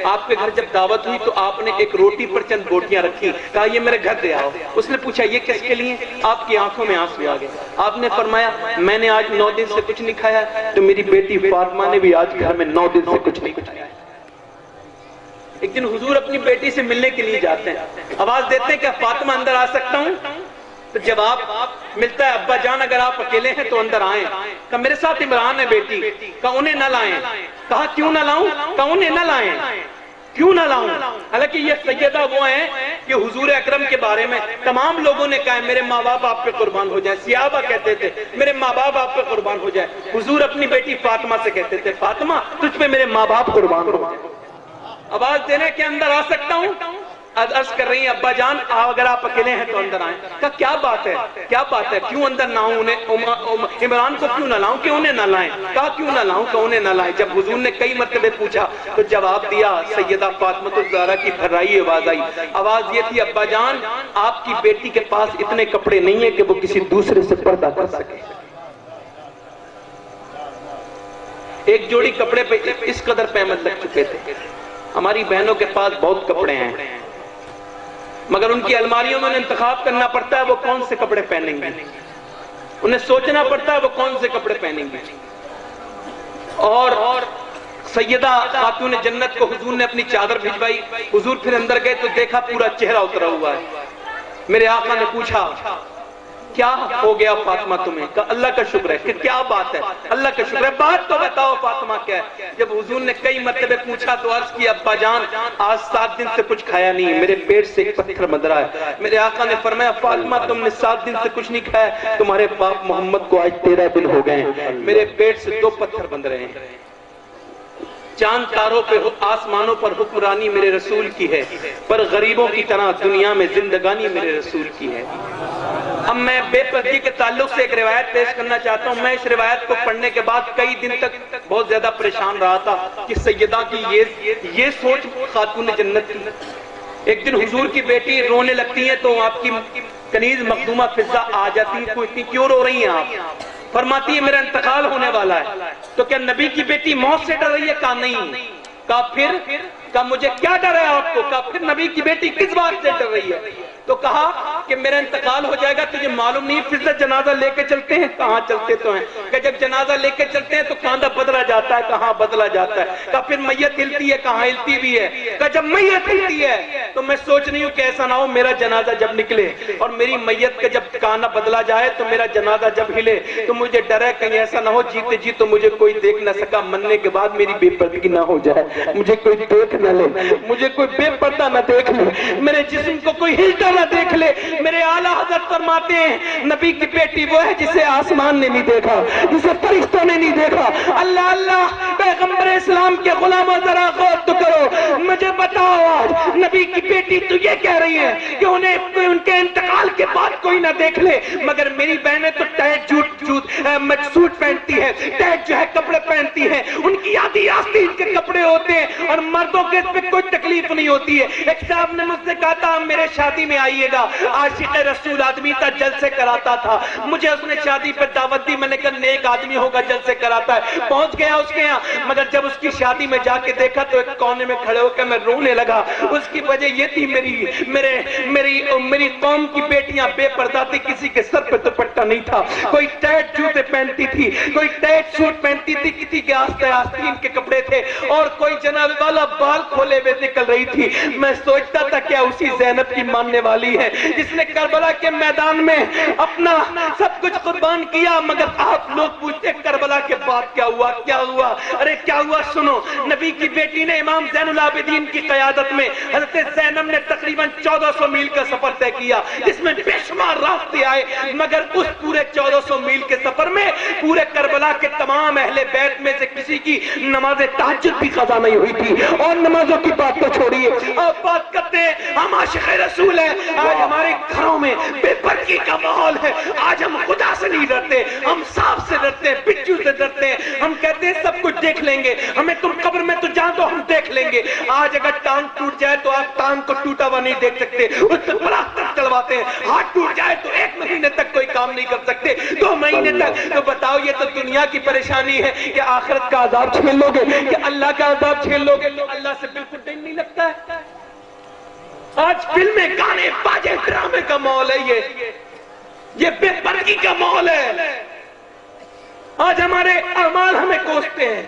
آپ کے گھر جب دعوت ہوئی تو آپ نے ایک روٹی پر چند بوٹیاں رکھی، کہا یہ میرے گھر دے آؤ۔ اس نے پوچھا یہ کس کے لیے؟ آپ کی آنکھوں میں آنسو آ گئے۔ آپ نے فرمایا میں نے آج 9 دن سے کچھ نہیں کھایا، تو میری بیٹی فاطمہ نے بھی آج گھر میں 9 دن سے کچھ نہیں کھایا۔ ایک دن حضور اپنی بیٹی سے ملنے کے لیے جاتے ہیں، آواز دیتے ہیں کہ فاطمہ اندر آ سکتا ہوں؟ تو جواب ملتا ہے ابا جان اگر آپ اکیلے ہیں تو اندر آئیں۔ کہا میرے ساتھ عمران ہے بیٹی، کہا انہیں نہ لائیں۔ کہا کیوں نہ لاؤں؟ کہا انہیں نہ لائیں۔ کیوں نہ لاؤں؟ حالانکہ یہ سیدہ وہ ہیں کہ حضور اکرم کے بارے میں تمام لوگوں نے کہا میرے ماں باپ آپ پہ قربان ہو جائیں۔ صحابہ کہتے تھے میرے ماں باپ آپ پہ قربان ہو جائیں۔ حضور اپنی بیٹی فاطمہ سے کہتے تھے فاطمہ تجھ پہ میرے ماں باپ قربان ہو جائیں۔ آواز دینے کے اندر آ سکتا ہوں؟ عرض کر رہی ہیں ابا جان اگر آپ اکیلے ہیں تو اندر آئیں۔ کہا کیا بات ہے، کیا بات ہے، کیوں اندر نہ آؤں؟ عمران کو کیوں نہ لاؤں کہ انہیں نہ لائیں؟ کہا کیوں نہ لاؤں کہ انہیں نہ لائیں۔ جب حضور نے کئی مرتبہ پوچھا تو جواب دیا، سیدہ فاطمہ الزہرا کی پھرائی آواز آئی۔ آواز یہ تھی ابا جان آپ کی بیٹی کے پاس اتنے کپڑے نہیں ہیں کہ وہ کسی دوسرے سے پردہ کر سکے۔ ایک جوڑی کپڑے پہ اس قدر قیمت لگ چکے تھے۔ ہماری بہنوں کے پاس بہت کپڑے ہیں، مگر ان کی الماریوں میں انتخاب کرنا پڑتا ہے وہ کون سے کپڑے پہنیں گے، انہیں سوچنا پڑتا ہے وہ کون سے کپڑے پہنیں گے۔ اور سیدہ خاتون جنت کو حضور نے اپنی چادر بھجوائی۔ حضور پھر اندر گئے تو دیکھا پورا چہرہ اترا ہوا ہے۔ میرے آقا نے پوچھا کیا ہو گیا فاطمہ تمہیں؟ کہا اللہ کا شکر ہے۔ کہ کیا بات ہے؟ اللہ کا شکر ہے، بات تو بتاؤ فاطمہ کیا ہے؟ جب حضور نے کئی مرتبہ پوچھا تو عرض کی ابا جان آج 7 دن سے کچھ کھایا نہیں، میرے پیٹ سے ایک پتھر بندھ رہا ہے۔ میرے آقا نے فرمایا فاطمہ تم نے 7 دن سے کچھ نہیں کھایا، تمہارے باپ محمد کو آج 13 دن ہو گئے ہیں، میرے پیٹ سے 2 پتھر بندھ رہے ہیں۔ چاند تاروں پہ آسمانوں پر حکمرانی میرے رسول کی ہے، پر غریبوں کی طرح دنیا میں زندگانی میرے رسول کی ہے۔ اب میں بے پردگی کے تعلق سے ایک روایت پیش کرنا چاہتا ہوں۔ میں اس روایت کو پڑھنے کے بعد کئی دن تک بہت زیادہ پریشان رہا تھا کہ سیدہ کی یہ سوچ خاتون جنت کی۔ ایک دن حضور کی بیٹی رونے لگتی ہیں تو آپ کی کنیز مخدومہ فضہ آ جاتی ہے، کوئی اتنی کیوں رو رہی ہیں آپ؟ فرماتی ہے میرا انتقال ہونے والا ہے۔ تو کیا نبی کی بیٹی موت سے ڈر رہی ہے؟ کہا نہیں۔ کہا پھر؟ کہا مجھے کیا ڈر ہے آپ کو؟ کہا پھر نبی کی بیٹی کس بات سے ڈر رہی ہے؟ تو کہا کہ میرا انتقال ہو جائے گا، تجھے معلوم نہیں فضہ جنازہ لے کے چلتے ہیں؟ کہاں چلتے تو ہیں۔ کہ جب جنازہ لے کے چلتے ہیں تو کاندھا بدلا جاتا ہے؟ کہاں بدلا جاتا ہے۔ کہا پھر میت ہلتی ہے؟ کہاں ہلتی بھی ہے۔ کہ جب میت ہلتی ہے تو میں سوچ رہی ہوں کہ ایسا نہ ہو میرا جنازہ جب نکلے اور میری میت کا جب کاندھا بدلا جائے تو میرا جنازہ جب ہلے تو مجھے ڈر ہے کہیں ایسا نہ ہو جیتے جی تو مجھے کوئی دیکھ نہ سکا، مرنے کے بعد میری بے پردگی نہ ہو جائے، مجھے کوئی دیکھ نہ لے، مجھے کوئی بے پردہ نہ دیکھ لے، میرے جسم کو کوئی ہلتا نہ دیکھ لے۔ میرے اعلیٰ حضرت فرماتے ہیں نبی کی بیٹی وہ ہے جسے آسمان نے نہیں دیکھا، جسے فرشتوں نے نہیں دیکھا۔ اللہ اللہ پیغمبر اسلام کے غلاموں ذرا غور تو کرو، مجھے بتاؤ آج نبی کی بیٹی تو یہ کہہ رہی ہے کہ انہیں ان کے انتقال کے بعد کوئی نہ دیکھ لے، مگر میری بہنیں تو ٹائٹ سوٹ پہنتی ہے، ٹائٹ جو ہے کپڑے پہنتی ہیں، ان کی آدھی آستین کے کپڑے ہوتے ہیں اور مردوں کے اس پہ کوئی تکلیف نہیں ہوتی ہے۔ ایک صاحب نے مجھ سے کہا تھا میرے شادی میں آئیے گا، عاشق رسول آدمی تھا جلسے کراتا تھا، مجھے اس نے شادی پر دعوت دی، میں نے کہا نیک آدمی ہوگا جلسے کراتا ہے، پہنچ گیا اس کے یہاں، مگر جب اس کی شادی میں جا کے دیکھا تو ایک کونے میں کھڑے ہو کے میں رونے لگا۔ اس کی وجہ یہ تھی میری قوم کی بیٹیاں بے پردہ تھی، کسی کے سر پہ دوپٹہ نہیں تھا، کوئی ٹائٹ جوتے پہنتی تھی، کوئی ٹائٹ سوٹ پہنتی تھی، کسی کے آستین کے کپڑے تھے اور کوئی جناب والا بال کھولے ہوئے نکل رہی تھی۔ میں سوچتا تھا کیا اسی زینب کی ماننے والی ہے جس نے کربلا کے میدان میں اپنا سب کچھ قربان کیا، مگر آپ لوگ پوچھتے کربلا کے بعد کیا ہوا کیا ہوا؟ ارے کیا ہوا سنو، نبی کی بیٹی نے امام زین العابدین کی قیادت میں حضرت زینب نے تقریباً 1400 میل کا سفر طے کیا، جس میں بے شمار راستے آئے، مگر اس پورے 1400 میل کے سفر میں پورے کربلا کے تمام اہل بیت میں سے کسی کی نماز تہجد بھی قضا نہیں ہوئی تھی۔ اور نمازوں کی بات تو چھوڑیے، آپ بات کرتے ہیں ہم عاشق رسول ہیں، آج ہمارے گھروں میں بے پردگی کا ماحول ہے، آج ہم خدا سے نہیں ڈرتے، ہم سانپ سے ڈرتے ہیں، بچھو سے ڈرتے ہیں، ہم کہتے ہیں سب کچھ دیکھ لیں گے، ہمیں تم قبر میں تو جان دو ہم دیکھ لیں گے۔ آج اگر ٹانگ ٹوٹ جائے تو آپ ٹانگ کو ٹوٹا ہوا نہیں دیکھ سکتے، اس سے بڑا نکلواتے ہیں, ہاتھ ٹوٹ جائے تو 1 مہینے تک کوئی کام نہیں کر سکتے, 2 مہینے تک. تو بتاؤ یہ تو دنیا کی پریشانی ہے کہ آخرت کا عذاب چھیل لو گے کہ اللہ کا عذاب چھیل لو گے. اللہ سے بالکل دل نہیں لگتا ہے. آج فلمیں, گانے, باجے, ڈرامے کا ماحول ہے, یہ بے پردگی کا ماحول ہے. آج ہمارے اعمال ہمیں کوستے ہیں.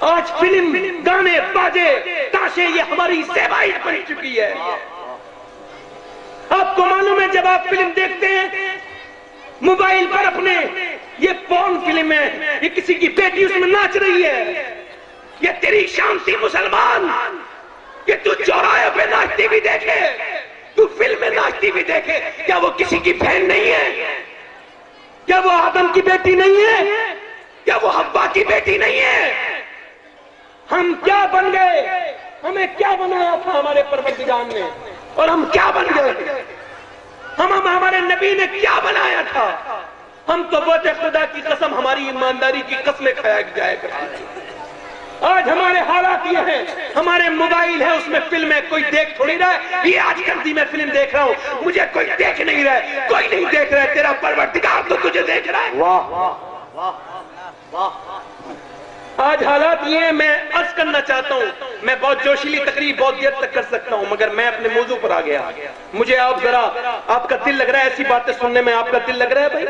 آج فلم, گانے, باجے, تاشے یہ ہماری سیوائی بن چکی ہے. آپ کو معلوم ہے جب آپ فلم دیکھتے ہیں موبائل پر اپنے, یہ پورن فلم ہے, یہ کسی کی بیٹی اس میں ناچ رہی ہے. یہ تیری شان تھی مسلمان کہ تو چوراہے پہ ناچتی بھی دیکھے, تو فلم میں ناچتی بھی دیکھے. کیا وہ کسی کی بہن نہیں ہے؟ کیا وہ آدم کی بیٹی نہیں ہے؟ کیا وہ حوا کی بیٹی نہیں ہے؟ ہم کیا بن گئے؟ ہمیں کیا بنایا تھا ہمارے پروردگار نے, اور ہم کیا بن گئے؟ ہمارے نبی نے کیا بنایا تھا؟ ہم تو بہت خدا کی قسم ہماری ایمانداری کی قسمیں کھایا جائے کرتی تھی. آج ہمارے حالات یہ ہیں, ہمارے موبائل ہے اس میں فلمیں, کوئی دیکھ تھوڑی رہا ہے. یہ آج کل دی میں فلم دیکھ رہا ہوں, مجھے کوئی دیکھ نہیں رہا ہے, کوئی نہیں دیکھ رہا ہے, تیرا پروردگار تو تجھے دیکھ رہا ہے. واہ واہ واہ. آج حالات یہ ہیں, میں عرض کرنا چاہتا ہوں, میں بہت جوشیلی تقریر بہت دیر تک کر سکتا ہوں, مگر میں اپنے موضوع پر آ گیا. مجھے آپ ذرا, آپ کا دل لگ رہا ہے ایسی باتیں سننے میں؟ آپ کا دل لگ رہا ہے بھائی؟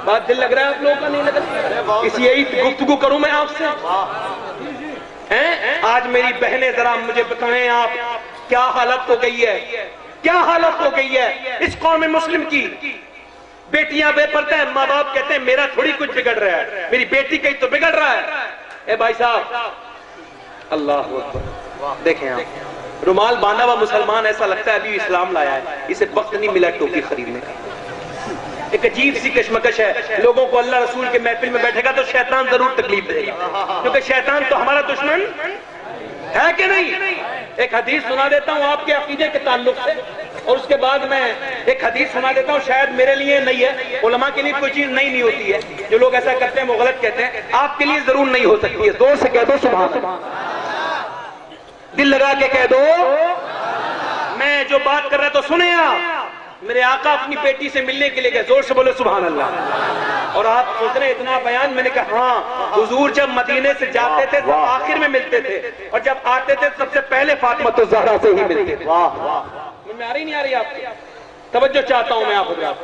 بات دل لگ رہا ہے آپ لوگوں کا؟ نہیں لگ رہا؟ اس یہی گفتگو کروں میں آپ سے. آج میری بہنیں ذرا مجھے بتائیں, آپ کیا حالت ہو گئی ہے, کیا حالت ہو گئی ہے اس قوم مسلم کی. بیٹیاں بے پردہ ہیں, ماں باپ کہتے ہیں میرا تھوڑی کچھ بگڑ رہا ہے, میری بیٹی کہیں تو بگڑ رہا ہے. اے بھائی صاحب, اللہ اکبر, دیکھیں آپ, رومال باندھا ہوا مسلمان ایسا لگتا ہے ابھی اسلام لایا ہے, اسے وقت نہیں ملا ٹوپی خریدنے کا. ایک عجیب سی کشمکش ہے. لوگوں کو اللہ رسول کے محفل میں بیٹھے گا تو شیطان ضرور تکلیف دے گا, کیونکہ شیطان تو ہمارا دشمن ہے کہ نہیں. ایک حدیث سنا دیتا ہوں آپ کے عقیدے کے تعلق سے, اور اس کے بعد میں ایک حدیث سنا دیتا ہوں, شاید میرے لیے نہیں ہے, علماء کے لیے کوئی چیز نہیں ہوتی ہے. جو لوگ ایسا کرتے ہیں وہ غلط کہتے ہیں, آپ کے لیے ضرور نہیں ہو سکتی ہے. زور سے کہہ دو سبحان اللہ, دل لگا کے کہہ دو. میں جو بات کر رہا تو سنیں آپ. میرے آقا اپنی بیٹی سے ملنے کے لیے گئے, زور سے بولے سبحان اللہ. اور آپ سوچ رہے اتنا بیان, میں نے کہا ہاں, حضور جب مدینے سے جاتے تھے تو آخر میں ملتے تھے, اور جب آتے تھے سب سے پہلے فاطمہ الزہرا سے ہی ملتے تھے. میں آ رہی نہیں آ رہی آپ کی توجہ چاہتا ہوں میں آپ حضرات,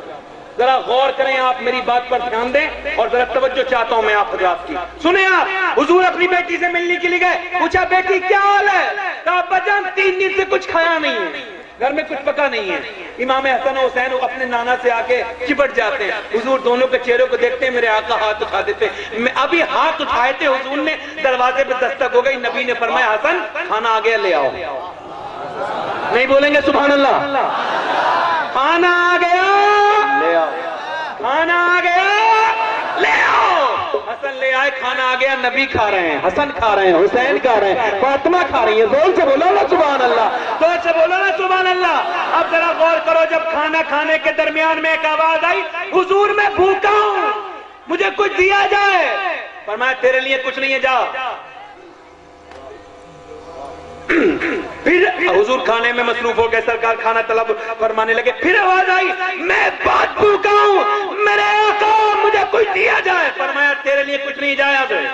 ذرا غور کریں آپ, میری بات پر دھیان دیں, اور ذرا توجہ چاہتا ہوں میں آپ حضرات کی. سنیں آپ, حضور اپنی بیٹی سے ملنے کے لیے گئے, پوچھا بیٹی کیا حال ہے؟ کہا بجان 3 دن سے کچھ کھایا نہیں ہے, گھر میں کچھ پکا نہیں ہے. امام حسن و حسین اپنے نانا سے آ کے چپٹ جاتے ہیں, حضور دونوں کے چہروں کو دیکھتے ہیں, میرے آقا ہاتھ اٹھا دیتے. میں ابھی ہاتھ اٹھائے تھے, حضور نے دروازے پہ دستک ہو گئی, نبی نے فرمایا حسن کھانا آ گیا لے آؤ. نہیں بولیں گے سبحان اللہ؟ کھانا آ گیا لے آؤ, کھانا آ گیا لے آؤ. حسن لے آئے, کھانا آ گیا, نبی کھا رہے ہیں, حسن کھا رہے ہیں, حسین کھا رہے ہیں, فاطمہ کھا رہی ہے. زور سے بولو نا سبحان اللہ, زور سے بولو نا سبحان اللہ. اب ذرا غور کرو, جب کھانا کھانے کے درمیان میں ایک آواز آئی, حضور میں بھوکا ہوں, مجھے کچھ دیا جائے. فرمایا تیرے لیے کچھ نہیں ہے, جا. پھر حضور کھانے میں مصروف ہو گئے, سرکار کھانا طلب فرمانے لگے. پھر آواز آئی, میں بہت بھوکا ہوں, میرے آقا مجھے کچھ دیا جائے. فرمایا تیرے لیے کچھ نہیں, جایا گئے.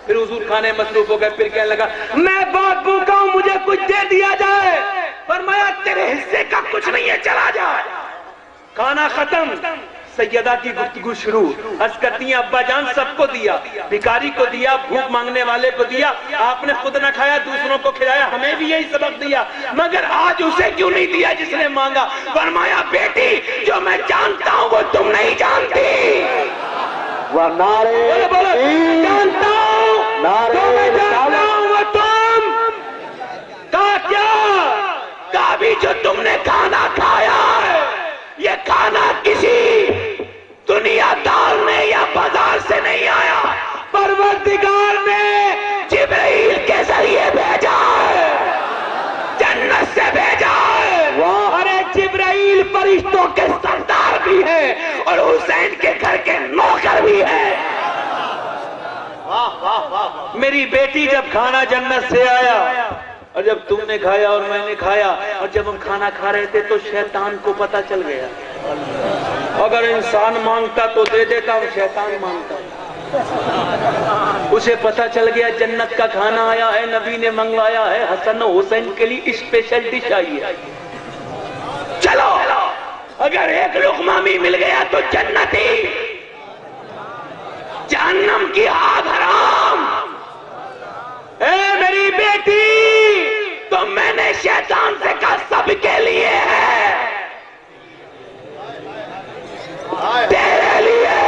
پھر حضور کھانے میں مصروف ہو گئے, پھر کہنے لگا میں بہت بھوکا ہوں, مجھے کچھ دے دیا جائے. فرمایا تیرے حصے کا کچھ نہیں ہے, چلا جا. کھانا ختم, سیدہ کی گفتگو شروع. عرض کرتی ہیں ابا جان سب کو دیا, بھکاری کو دیا, بھوک مانگنے والے کو دیا, آپ نے خود نہ کھایا دوسروں کو کھلایا, ہمیں بھی یہی سبق دیا, مگر آج اسے کیوں نہیں دیا جس نے مانگا. فرمایا بیٹی جو میں جانتا ہوں وہ تم نہیں جانتی. جانتا ہوں جو میں جانتا ہوں وہ تم. کہا کیا؟ کہا بھی جو تم نے کھانا کھایا ہے یہ کھانا کسی دنیا دار نے یا بازار سے نہیں آیا, پروردگار نے جبرائیل کے ذریعے بھیجا ہے, جنت سے بھیجا ہے. ارے جبرائیل فرشتوں کے سردار بھی ہے اور حسین کے گھر کے نوکر بھی ہے. میری بیٹی جب کھانا جنت سے آیا اور جب تم نے کھایا اور میں نے کھایا اور جب ہم کھانا کھا رہے تھے تو شیطان کو پتہ چل گیا. اگر انسان مانگتا تو دے دیتا اور شیطان مانگتا اسے پتہ چل گیا جنت کا کھانا آیا ہے, نبی نے منگوایا ہے, حسن و حسین کے لیے اسپیشل ڈش آئی ہے. چلو اگر ایک لقمہ بھی مل گیا تو جنتی, جہنم کی آگ حرام. اے میری بیٹی, تو میں نے شیطان سے کہا سب کے لیے ہے, تیرے لیے.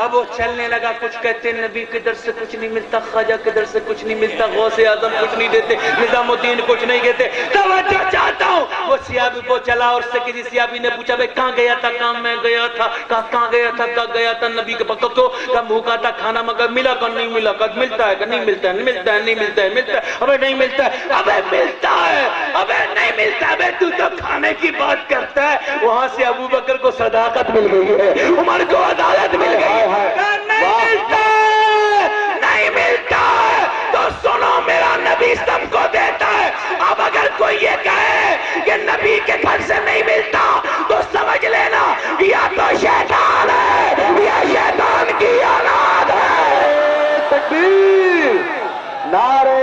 اب وہ چلنے لگا, کچھ کہتے نبی کے در سے کچھ نہیں ملتا, خواجہ کے در سے کچھ نہیں ملتا, غوث اعظم کچھ نہیں دیتے, نظام الدین کچھ نہیں دیتے. توجہ چاہتا ہوں. وہ سیابی کو چلا اور سے کسی سیابی نے پوچھا بھائی کہاں گیا تھا؟ کہاں میں گیا تھا. کہاں گیا تھا؟ کہاں گیا تھا نبی کے پاس. تو کہا بھوکا تھا, کھانا مگر ملا کہا نہیں ملا, کہا ملتا ہے, کہا نہیں ملتا ہے, نہیں ملتا ہے, نہیں ملتا ہے, ملتا ہے, ابے نہیں ملتا ہے, ابے ملتا ہے, ابے نہیں ملتا ہے, ابے تو کھانے کی بات کرتا ہے. وہاں سے ابو بکر کو صداقت مل گئی ہے, عمر کو عدالت مل گئی ہے. نہیں ملتا ہے تو سنو میرا نبی سب کو دیتا ہے. اب اگر کوئی یہ کہے کہ نبی کے گھر سے نہیں ملتا تو سمجھ لینا یا تو شیطان ہے یا شیطان کی اولاد ہے. تکبیر, نعرہ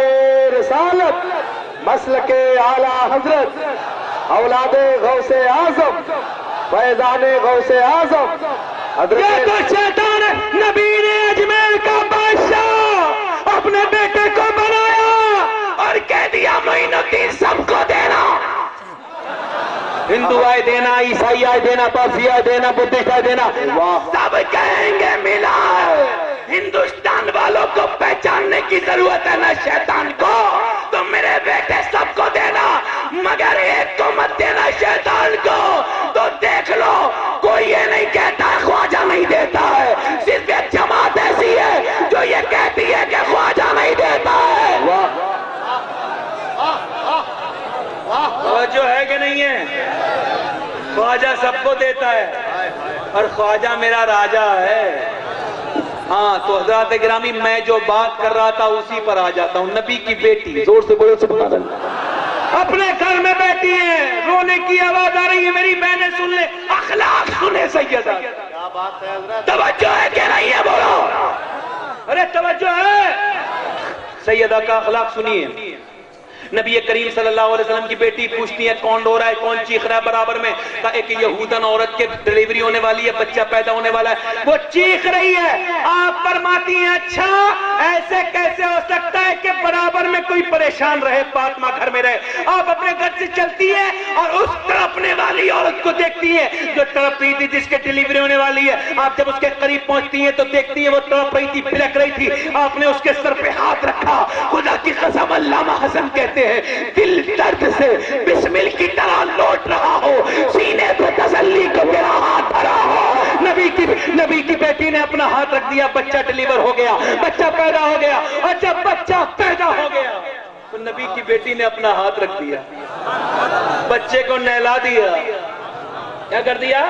رسالت, مسلک اعلی حضرت, اولاد غوث اعظم, فیضان غوث اعظم حضرت. یہ تو شیطان ہے. نبی نے اجمیر کا بادشاہ اپنے بیٹے کو بنایا اور کہہ دیا معین الدین سب کو دینا. ہندو آئے دینا, عیسائی آئے دینا, پارسی آئے دینا, بدھسٹ آئے دینا, سب کہیں گے ملا. ہندوستان والوں کو پہچاننے کی ضرورت ہے نا شیطان کو, تو میرے بیٹے سب کو دینا مگر ایک کو مت دینا شیطان کو. تو دیکھ لو کوئی یہ نہیں کہتا خواجہ نہیں دیتا ہے, صرف ایک جماعت ایسی ہے جو یہ کہتی ہے کہ خواجہ نہیں دیتا ہے. جو ہے کہ نہیں ہے, خواجہ سب کو دیتا ہے اور خواجہ میرا راجہ ہے. ہاں تو حضرات گرامی میں جو بات کر رہا تھا اسی پر آ جاتا ہوں. نبی کی بیٹی, زور سے بولو سبحان اللہ, اپنے گھر میں بیٹھی ہے, رونے کی آواز آ رہی ہے, میری بہنیں سن لیں, اخلاق سنے سیدہ. کیا بات ہے حضرت, توجہ ہے کہ نہیں ہے بولو, ارے توجہ ہے. سیدہ کا اخلاق سنیے. نبی کریم صلی اللہ علیہ وسلم کی بیٹی پوچھتی ہے کون رو رہا ہے, کون چیخ رہا ہے برابر میں. کہا ایک یہودن عورت کے ڈیلیوری ہونے والی ہے, بچہ پیدا ہونے والا ہے, وہ چیخ رہی ہے. آپ فرماتی ہیں اچھا ایسے کیسے ہو سکتا ہے کہ برابر میں کوئی پریشان رہے, فاطمہ گھر میں رہے. آپ اپنے گھر سے چلتی ہے اور اس تڑپنے والی عورت کو دیکھتی ہیں جو تڑپ رہی تھی, جس کے ڈیلیوری ہونے والی ہے. آپ جب اس کے قریب پہنچتی ہیں تو دیکھتی ہیں وہ تڑپ رہی تھی, پلک رہی تھی. آپ نے اس کے سر پہ ہاتھ رکھا. خدا کی قسم علامہ حسن کہتے ہیں دل درد سے بسمل کی طرح لوٹ رہا ہو, سینے پہ تسلی کو میرا ہاتھ دھرا ہو. نبی کی بیٹی نے اپنا ہاتھ رکھ دیا, بچہ ڈیلیور ہو گیا, بچہ پیدا ہو گیا. اور جب بچہ پیدا ہو گیا تو نبی کی بیٹی نے اپنا ہاتھ رکھ دیا, بچے کو نہلا دیا. کیا کر دیا؟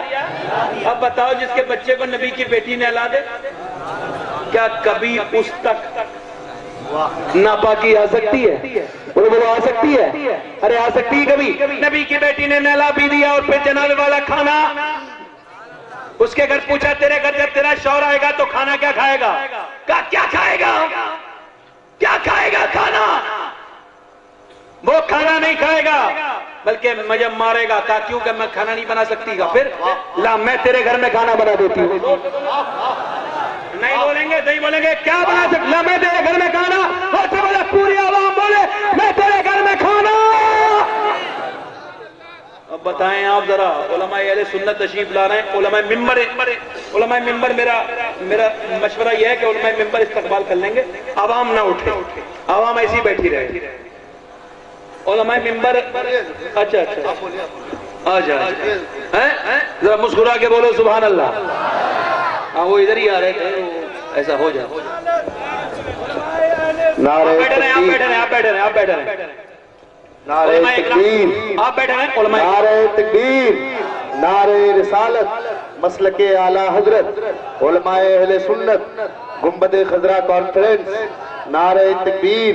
اب بتاؤ جس کے بچے کو نبی کی بیٹی نہلا دے, کیا کبھی اس تک ناپاکی آ سکتی ہے؟ بولو آ سکتی ہے؟ ارے آ سکتی ہے کبھی؟ نبی کی بیٹی نے نہلا بھی دیا اور پھر جناب والا کھانا اس کے گھر پوچھا تیرے گھر جب تیرا شوہر آئے گا تو کھانا کیا کھائے گا؟ کہا کیا کھائے گا؟ کیا کھائے گا کھانا؟ وہ کھانا نہیں کھائے گا بلکہ مجھے مارے گا. کہا کیوں کہ میں کھانا نہیں بنا سکتی گا. پھر لا میں تیرے گھر میں کھانا بنا دیتی ہوں. نہیں بولیں گے, نہیں بولیں گے, کیا بنا سکتا میں تیرے گھر میں کھانا, اور سے بولے پوری عوام بولے میں تیرے گھر میں کھانا. اب بتائیں آپ ذرا, علماء اہل سنت تشریف لا رہے ہیں, علماء ممبر میرا مشورہ یہ ہے کہ علماء ممبر استقبال کر لیں گے, عوام نہ اٹھے, عوام ایسی بیٹھی رہے. علماء ممبر اچھا آ جائے ذرا مسکرا کے بولو سبحان اللہ. ہاں وہ ادھر ہی آ رہے تھے, ایسا ہو جائے. نعرہ تکبیر, نعرہ رسالت, مسلک اعلی حضرت, علماء اہل سنت, گنبد خضرا کانفرنس, نعرہ تکبیر.